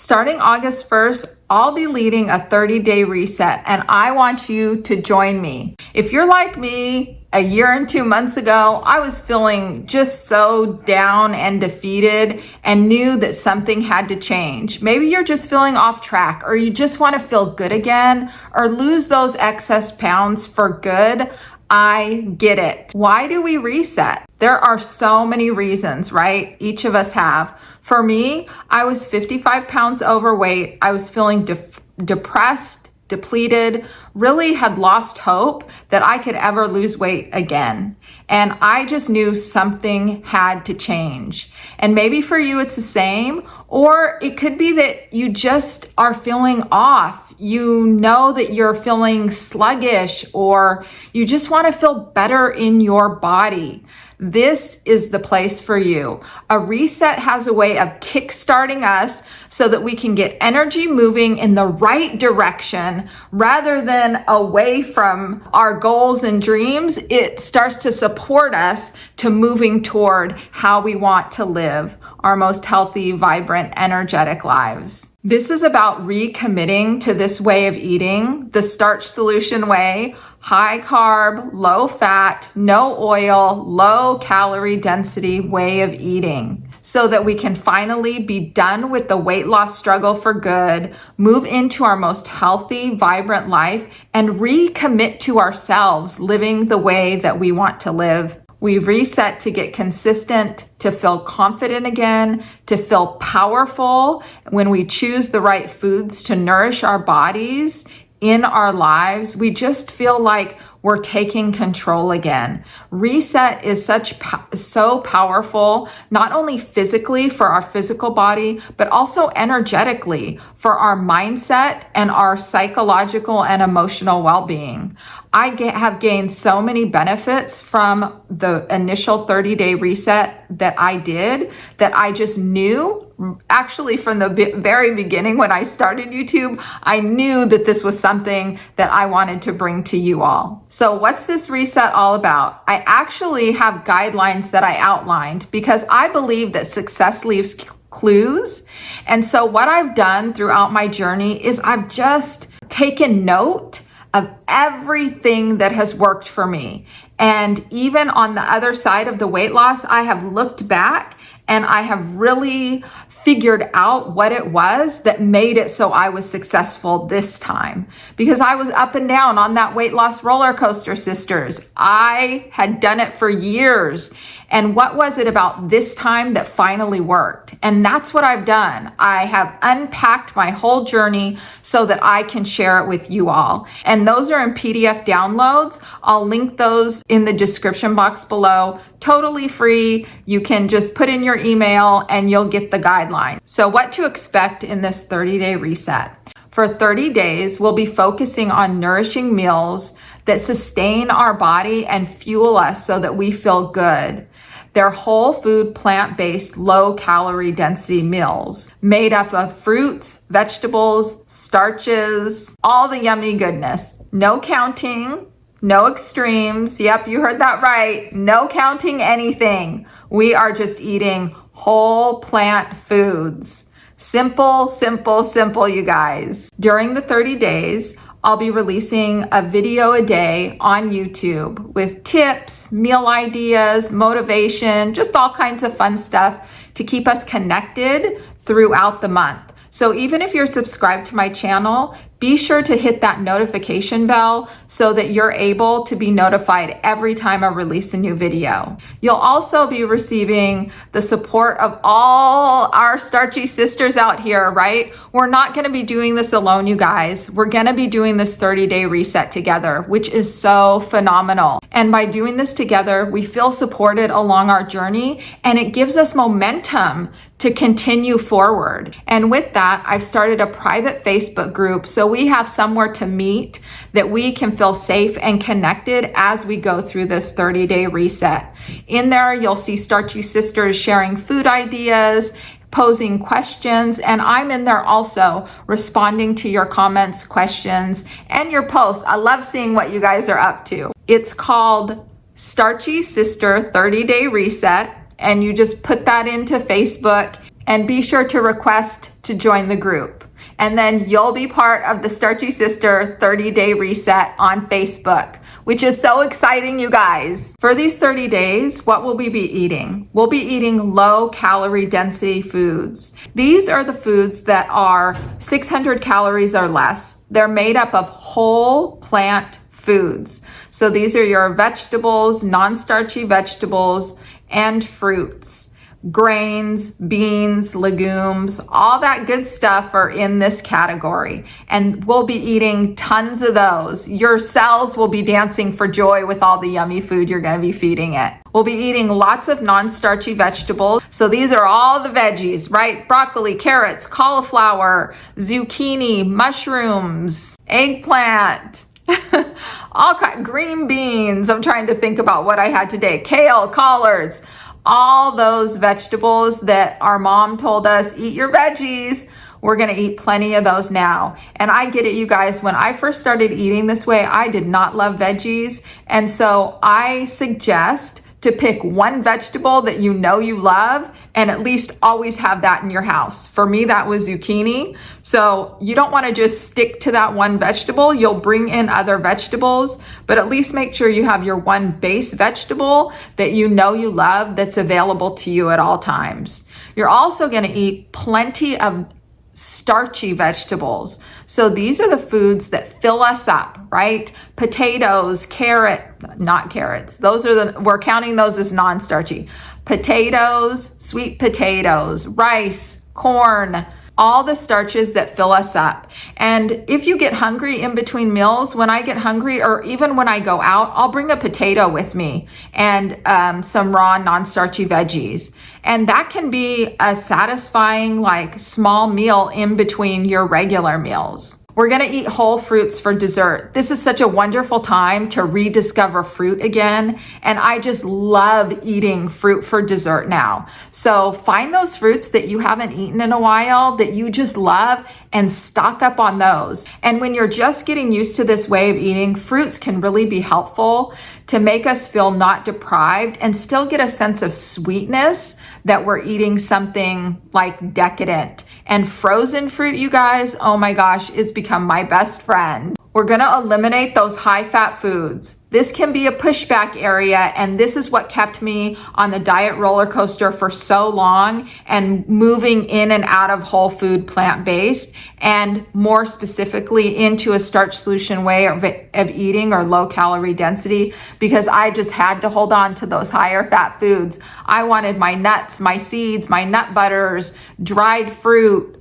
Starting August 1st, I'll be leading a 30-day reset, and I want you to join me. If you're like me, a year and 2 months ago, I was feeling just so down and defeated and knew that something had to change. Maybe you're just feeling off track, or you just want to feel good again, or lose those excess pounds for good. I get it. Why do we reset? There are so many reasons, right? Each of us have. For me, I was 55 pounds overweight. I was feeling depressed, depleted, really had lost hope that I could ever lose weight again. And I just knew something had to change. And maybe for you, it's the same, or it could be that you just are feeling off. You know that you're feeling sluggish, or you just want to feel better in your body. This is the place for you. A reset has a way of kickstarting us so that we can get energy moving in the right direction rather than away from our goals and dreams. It starts to support us to moving toward how we want to live our most healthy, vibrant, energetic lives. This is about recommitting to this way of eating, the Starch Solution way. High carb, low fat, no oil, low calorie density way of eating, so that we can finally be done with the weight loss struggle for good, move into our most healthy, vibrant life, and recommit to ourselves living the way that we want to live. We reset to get consistent, to feel confident again, to feel powerful when we choose the right foods to nourish our bodies in our lives. We just feel like we're taking control again. Reset is so powerful, not only physically for our physical body, but also energetically for our mindset and our psychological and emotional well-being. I have gained so many benefits from the initial 30-day reset that I did, that I just knew. Actually, from the very beginning when I started YouTube, I knew that this was something that I wanted to bring to you all. So what's this reset all about? I actually have guidelines that I outlined because I believe that success leaves clues. And so what I've done throughout my journey is I've just taken note of everything that has worked for me. And even on the other side of the weight loss, I have looked back and I have really figured out what it was that made it so I was successful this time. Because I was up and down on that weight loss roller coaster, sisters. I had done it for years. And what was it about this time that finally worked? And that's what I've done. I have unpacked my whole journey so that I can share it with you all. And those are in PDF downloads. I'll link those in the description box below. Totally free. You can just put in your email and you'll get the guidelines. So what to expect in this 30-day reset. For 30 days, we'll be focusing on nourishing meals that sustain our body and fuel us so that we feel good. They're whole food, plant-based, low calorie density meals made up of fruits, vegetables, starches, all the yummy goodness. No counting, no extremes. Yep, you heard that right. No counting anything. We are just eating whole plant foods. Simple, simple, simple, you guys. During the 30 days, I'll be releasing a video a day on YouTube with tips, meal ideas, motivation, just all kinds of fun stuff to keep us connected throughout the month. So even if you're subscribed to my channel, be sure to hit that notification bell so that you're able to be notified every time I release a new video. You'll also be receiving the support of all our Starchy sisters out here, right? We're not gonna be doing this alone, you guys. We're gonna be doing this 30-day reset together, which is so phenomenal. And by doing this together, we feel supported along our journey, and it gives us momentum to continue forward. And with that, I've started a private Facebook group so we have somewhere to meet that we can feel safe and connected as we go through this 30-day reset. In there, you'll see Starchy Sisters sharing food ideas, posing questions, and I'm in there also responding to your comments, questions, and your posts. I love seeing what you guys are up to. It's called Starchy Sister 30-Day Reset, and you just put that into Facebook and be sure to request to join the group. And then you'll be part of the Starchy Sister 30-day reset on Facebook, which is so exciting, you guys. For these 30 days, what will we be eating? We'll be eating low calorie density foods. These are the foods that are 600 calories or less. They're made up of whole plant foods. So these are your vegetables, non-starchy vegetables, and fruits. Grains, beans, legumes, all that good stuff are in this category. And we'll be eating tons of those. Your cells will be dancing for joy with all the yummy food you're going to be feeding it. We'll be eating lots of non-starchy vegetables. So these are all the veggies, right? Broccoli, carrots, cauliflower, zucchini, mushrooms, eggplant, all green beans. I'm trying to think about what I had today. Kale, collards, all those vegetables that our mom told us, eat your veggies. We're going to eat plenty of those now. And I get it, you guys. When I first started eating this way, I did not love veggies. And so I suggest to pick one vegetable that you know you love and at least always have that in your house. For me, that was zucchini. So you don't want to just stick to that one vegetable. You'll bring in other vegetables, but at least make sure you have your one base vegetable that you know you love that's available to you at all times. You're also going to eat plenty of starchy vegetables. So these are the foods that fill us up, right? Potatoes, not carrots. We're counting those as non-starchy. Potatoes, sweet potatoes, rice, corn, all the starches that fill us up. And if you get hungry in between meals, when I get hungry or even when I go out, I'll bring a potato with me and some raw non-starchy veggies. And that can be a satisfying, small meal in between your regular meals. We're going to eat whole fruits for dessert. This is such a wonderful time to rediscover fruit again. And I just love eating fruit for dessert now. So find those fruits that you haven't eaten in a while that you just love and stock up on those. And when you're just getting used to this way of eating, fruits can really be helpful to make us feel not deprived and still get a sense of sweetness that we're eating something decadent. And frozen fruit, you guys, oh my gosh, is become my best friend. We're going to eliminate those high-fat foods. This can be a pushback area, and this is what kept me on the diet roller coaster for so long and moving in and out of whole food plant-based and more specifically into a starch solution way of eating or low calorie density, because I just had to hold on to those higher fat foods. I wanted my nuts, my seeds, my nut butters, dried fruit,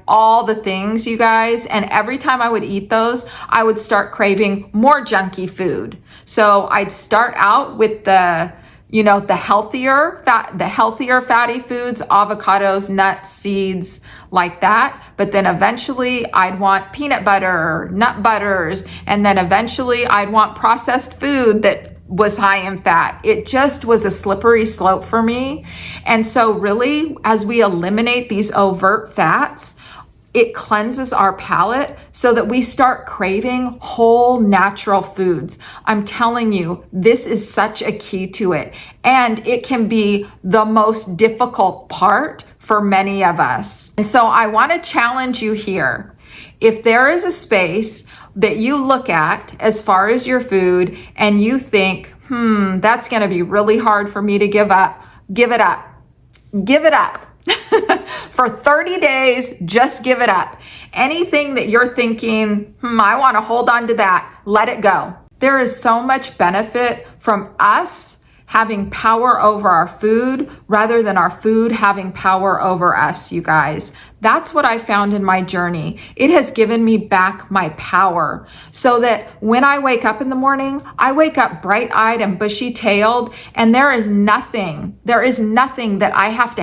all the things, you guys. And every time I would eat those, I would start craving more junky food. So I'd start out with the healthier fatty foods, avocados, nuts, seeds, like that. But then eventually I'd want peanut butter, nut butters, and then eventually I'd want processed food that was high in fat. It just was a slippery slope for me. And so really, as we eliminate these overt fats, it cleanses our palate so that we start craving whole natural foods. I'm telling you, this is such a key to it. And it can be the most difficult part for many of us. And so I want to challenge you here. If there is a space that you look at as far as your food and you think, that's going to be really hard for me to give up, give it up. Give it up. For 30 days, just give it up. Anything that you're thinking, I want to hold on to that, let it go. There is so much benefit from us having power over our food rather than our food having power over us, you guys. That's what I found in my journey. It has given me back my power so that when I wake up in the morning, I wake up bright-eyed and bushy-tailed, and there is nothing that I have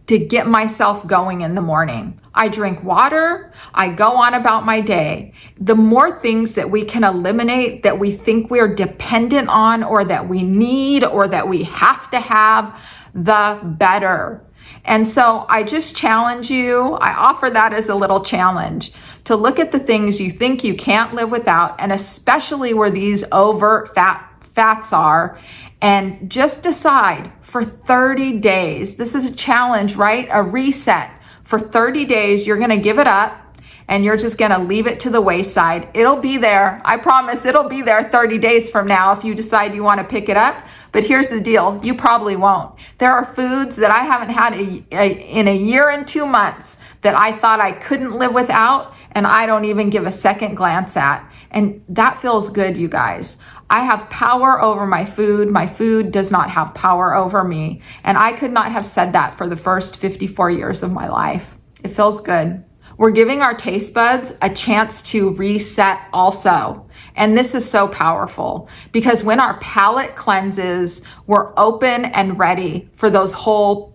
to get myself going in the morning. I drink water, I go on about my day. The more things that we can eliminate that we think we're dependent on or that we need or that we have to have, the better. And so I just challenge you, I offer that as a little challenge, to look at the things you think you can't live without, and especially where these overt fat fats are, and just decide for 30 days. This is a challenge, right? A reset. For 30 days, you're going to give it up and you're just going to leave it to the wayside. It'll be there. I promise it'll be there 30 days from now if you decide you want to pick it up. But here's the deal. You probably won't. There are foods that I haven't had in a year and 2 months that I thought I couldn't live without, and I don't even give a second glance at. And that feels good, you guys. I have power over my food. My food does not have power over me. And I could not have said that for the first 54 years of my life. It feels good. We're giving our taste buds a chance to reset also. And this is so powerful because when our palate cleanses, we're open and ready for those whole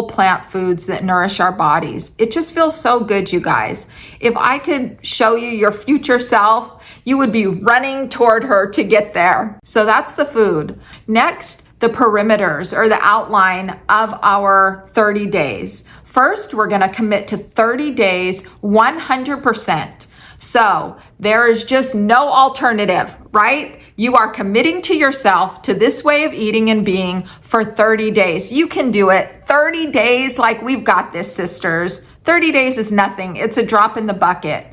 plant foods that nourish our bodies. It just feels so good, you guys. If I could show you your future self, you would be running toward her to get there. So that's the food. Next, the perimeters or the outline of our 30 days. First, we're going to commit to 30 days, 100%. So there is just no alternative, right? You are committing to yourself to this way of eating and being for 30 days. You can do it. 30 days, like we've got this, sisters. 30 days is nothing. It's a drop in the bucket.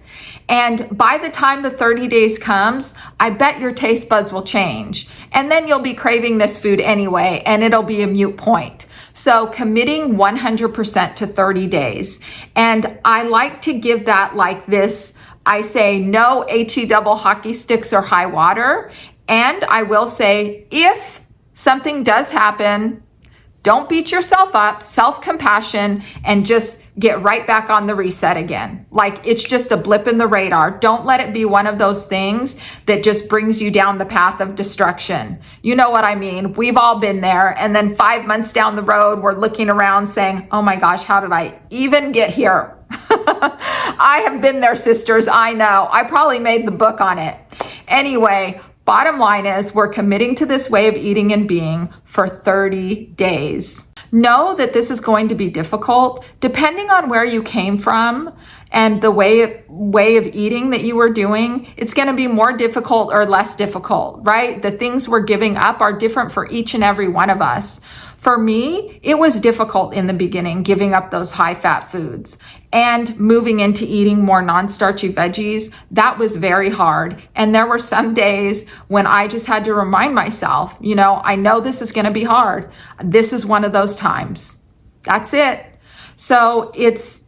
And by the time the 30 days comes, I bet your taste buds will change. And then you'll be craving this food anyway, and it'll be a moot point. So committing 100% to 30 days. And I like to give that like this. I say no HE double hockey sticks or high water. And I will say, if something does happen, don't beat yourself up, self-compassion, and just get right back on the reset again. Like it's just a blip in the radar. Don't let it be one of those things that just brings you down the path of destruction. You know what I mean? We've all been there. And then 5 months down the road, we're looking around saying, oh my gosh, how did I even get here? I have been there, sisters. I know. I probably made the book on it. Anyway, bottom line is we're committing to this way of eating and being for 30 days. Know that this is going to be difficult depending on where you came from and the way of eating that you were doing. It's going to be more difficult or less difficult, right? The things we're giving up are different for each and every one of us. For me, it was difficult in the beginning, giving up those high-fat foods and moving into eating more non-starchy veggies. That was very hard. And there were some days when I just had to remind myself, I know this is going to be hard. This is one of those times. That's it. So it's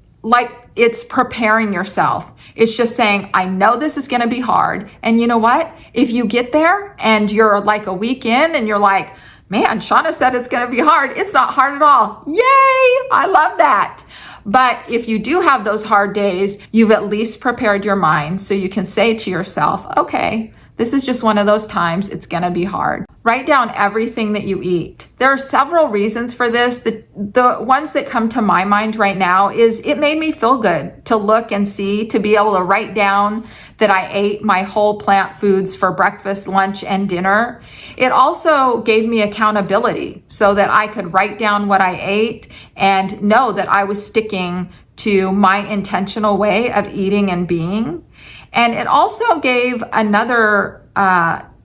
preparing yourself. It's just saying, I know this is going to be hard. And you know what? If you get there and you're like a week in and you're like, man, Shauna said it's going to be hard. It's not hard at all. Yay! I love that. But if you do have those hard days, you've at least prepared your mind so you can say to yourself, okay, this is just one of those times. It's going to be hard. Write down everything that you eat. There are several reasons for this. The ones that come to my mind right now is it made me feel good to look and see, to be able to write down that I ate my whole plant foods for breakfast, lunch, and dinner. It also gave me accountability so that I could write down what I ate and know that I was sticking to my intentional way of eating and being. And it also gave another,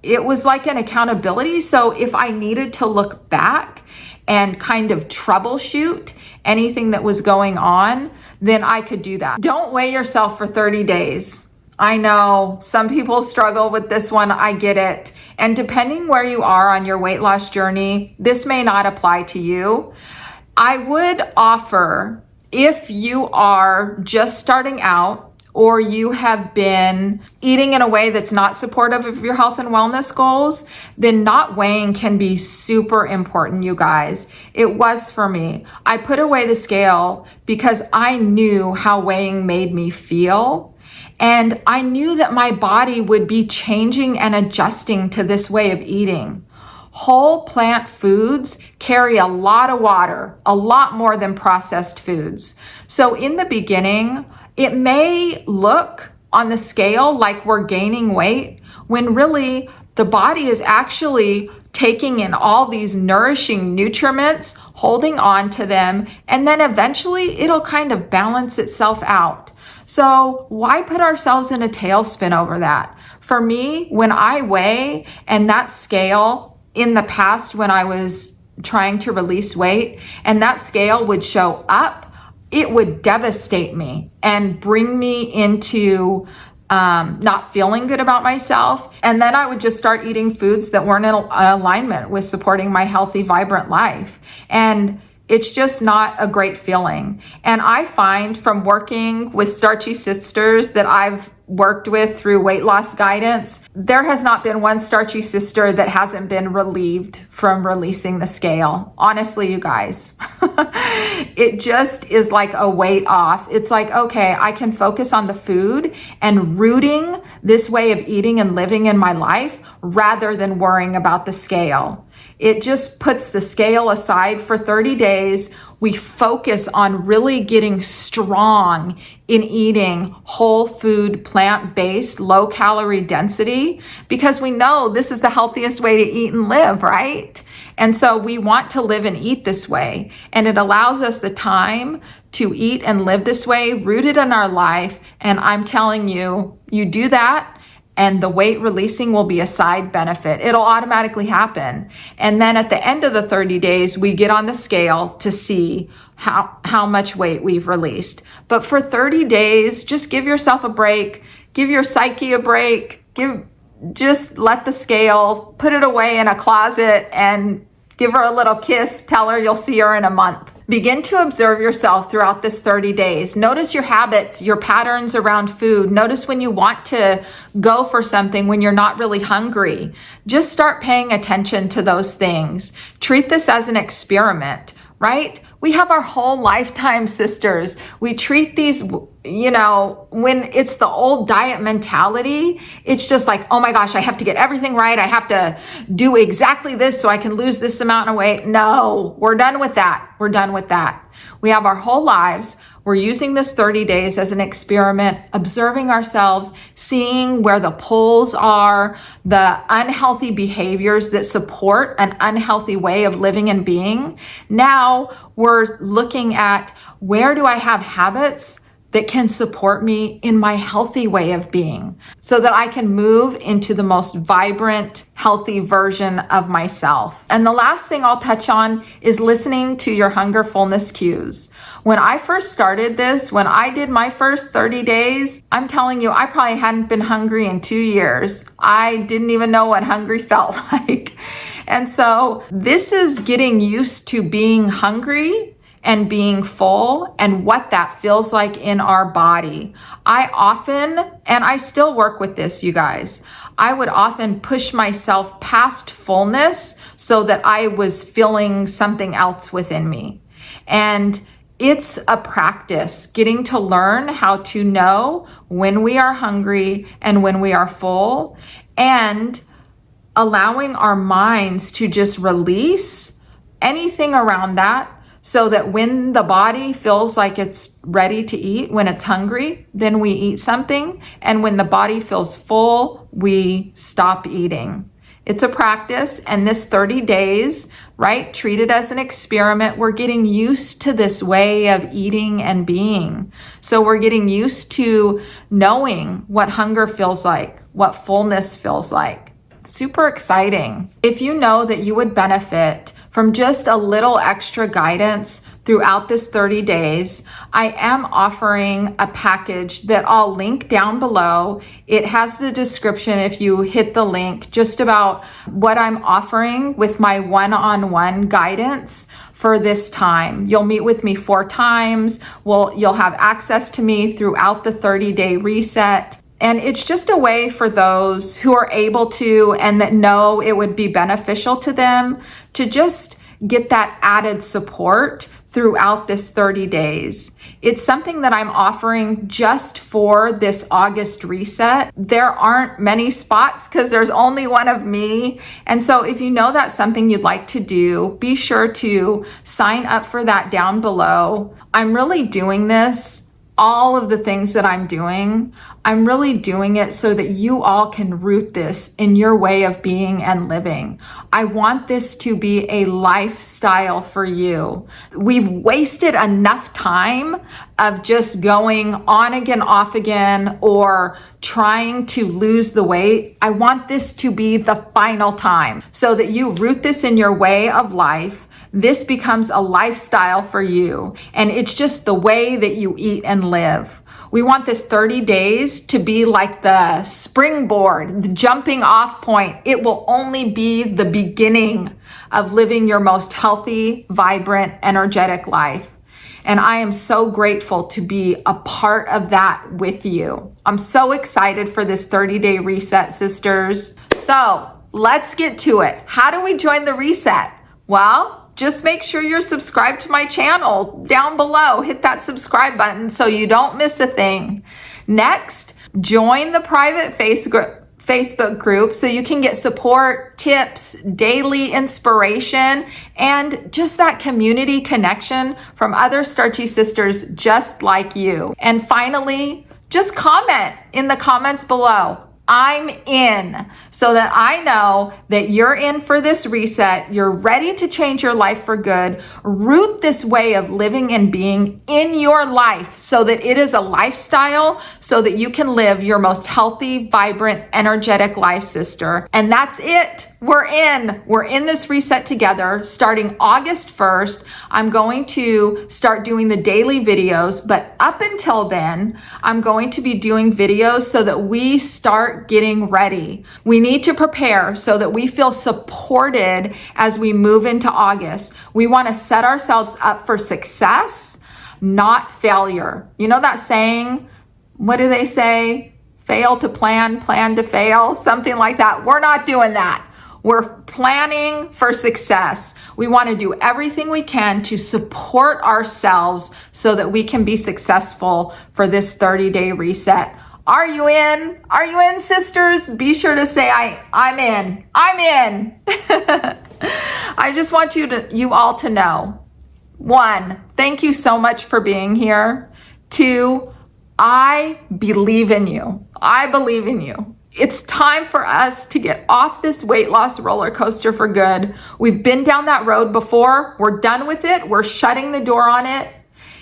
it was like an accountability. So if I needed to look back and kind of troubleshoot anything that was going on, then I could do that. Don't weigh yourself for 30 days. I know some people struggle with this one. I get it. And depending where you are on your weight loss journey, this may not apply to you. I would offer, if you are just starting out, or you have been eating in a way that's not supportive of your health and wellness goals, then not weighing can be super important, you guys. It was for me. I put away the scale because I knew how weighing made me feel. And I knew that my body would be changing and adjusting to this way of eating. Whole plant foods carry a lot of water, a lot more than processed foods. So in the beginning, it may look on the scale like we're gaining weight when really the body is actually taking in all these nourishing nutriments, holding on to them, and then eventually it'll kind of balance itself out. So why put ourselves in a tailspin over that? For me, when I weigh and that scale in the past when I was trying to release weight and that scale would show up, it would devastate me and bring me into not feeling good about myself. And then I would just start eating foods that weren't in alignment with supporting my healthy, vibrant life. And it's just not a great feeling. And I find from working with Starchy Sisters that I've worked with through weight loss guidance, there has not been one Starchy Sister that hasn't been relieved from releasing the scale. Honestly, you guys, it just is like a weight off. It's like, okay, I can focus on the food and rooting this way of eating and living in my life rather than worrying about the scale. It just puts the scale aside for 30 days. We focus on really getting strong in eating whole food, plant-based, low calorie density, because we know this is the healthiest way to eat and live, right? And so we want to live and eat this way. And it allows us the time to eat and live this way, rooted in our life. And I'm telling you, you do that, and the weight releasing will be a side benefit. It'll automatically happen. And then at the end of the 30 days, we get on the scale to see how much weight we've released. But for 30 days, just give yourself a break, give your psyche a break, just let the scale, put it away in a closet and give her a little kiss, tell her you'll see her in a month. Begin to observe yourself throughout this 30 days. Notice your habits, your patterns around food. Notice when you want to go for something when you're not really hungry. Just start paying attention to those things. Treat this as an experiment, right? We have our whole lifetime, sisters. We treat these, when it's the old diet mentality, it's just like, oh my gosh, I have to get everything right. I have to do exactly this so I can lose this amount of weight. No, we're done with that. We're done with that. We have our whole lives. We're using this 30 days as an experiment, observing ourselves, seeing where the pulls are, the unhealthy behaviors that support an unhealthy way of living and being. Now we're looking at, where do I have habits that can support me in my healthy way of being so that I can move into the most vibrant, healthy version of myself. And the last thing I'll touch on is listening to your hunger fullness cues. When I first started this, when I did my first 30 days, I'm telling you, I probably hadn't been hungry in 2 years. I didn't even know what hungry felt like. And so this is getting used to being hungry and being full and what that feels like in our body. I often, and I still work with this, you guys, I would often push myself past fullness so that I was feeling something else within me. And it's a practice, getting to learn how to know when we are hungry and when we are full, and allowing our minds to just release anything around that, so that when the body feels like it's ready to eat, when it's hungry, then we eat something. And when the body feels full, we stop eating. It's a practice, and this 30 days, right, treat it as an experiment. We're getting used to this way of eating and being. So we're getting used to knowing what hunger feels like, what fullness feels like. Super exciting. If you know that you would benefit from just a little extra guidance throughout this 30 days, I am offering a package that I'll link down below. It has the description, if you hit the link, just about what I'm offering with my one-on-one guidance for this time. You'll meet with me 4 times. You'll have access to me throughout the 30-day reset. And it's just a way for those who are able to and that know it would be beneficial to them to just get that added support throughout this 30 days. It's something that I'm offering just for this August reset. There aren't many spots because there's only one of me. And so if you know that's something you'd like to do, be sure to sign up for that down below. I'm really doing this all of the things that I'm doing, I'm really doing it so that you all can root this in your way of being and living. I want this to be a lifestyle for you. We've wasted enough time of just going on again, off again, or trying to lose the weight. I want this to be the final time so that you root this in your way of life. This becomes a lifestyle for you, and it's just the way that you eat and live. We want this 30 days to be like the springboard, the jumping off point. It will only be the beginning of living your most healthy, vibrant, energetic life. And I am so grateful to be a part of that with you. I'm so excited for this 30-day reset, sisters. So let's get to it. How do we join the reset? Well, just make sure you're subscribed to my channel down below. Hit that subscribe button so you don't miss a thing. Next, join the private Facebook group so you can get support, tips, daily inspiration, and just that community connection from other Starchy sisters just like you. And finally, just comment in the comments below, I'm in, so that I know that you're in for this reset. You're ready to change your life for good. Root this way of living and being in your life so that it is a lifestyle, so that you can live your most healthy, vibrant, energetic life, sister. And that's it. We're in this reset together. Starting August 1st, I'm going to start doing the daily videos, but up until then, I'm going to be doing videos so that we start getting ready. We need to prepare so that we feel supported as we move into August. We want to set ourselves up for success, not failure. You know that saying? What do they say? Fail to plan, plan to fail, something like that. We're not doing that. We're planning for success. We want to do everything we can to support ourselves so that we can be successful for this 30-day reset. Are you in? Are you in, sisters? Be sure to say I'm in. I'm in. I just want you all to know. 1, thank you so much for being here. 2, I believe in you. I believe in you. It's time for us to get off this weight loss roller coaster for good. We've been down that road before. We're done with it. We're shutting the door on it.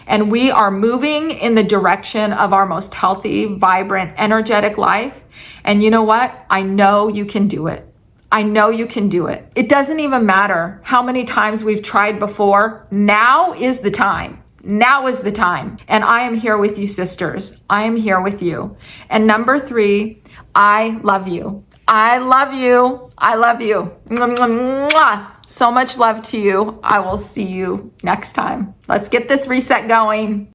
And we are moving in the direction of our most healthy, vibrant, energetic life. And you know what? I know you can do it. I know you can do it. It doesn't even matter how many times we've tried before. Now is the time. Now is the time. And I am here with you, sisters. I am here with you. And number 3, I love you. I love you. I love you. Mwah. So much love to you. I will see you next time. Let's get this reset going.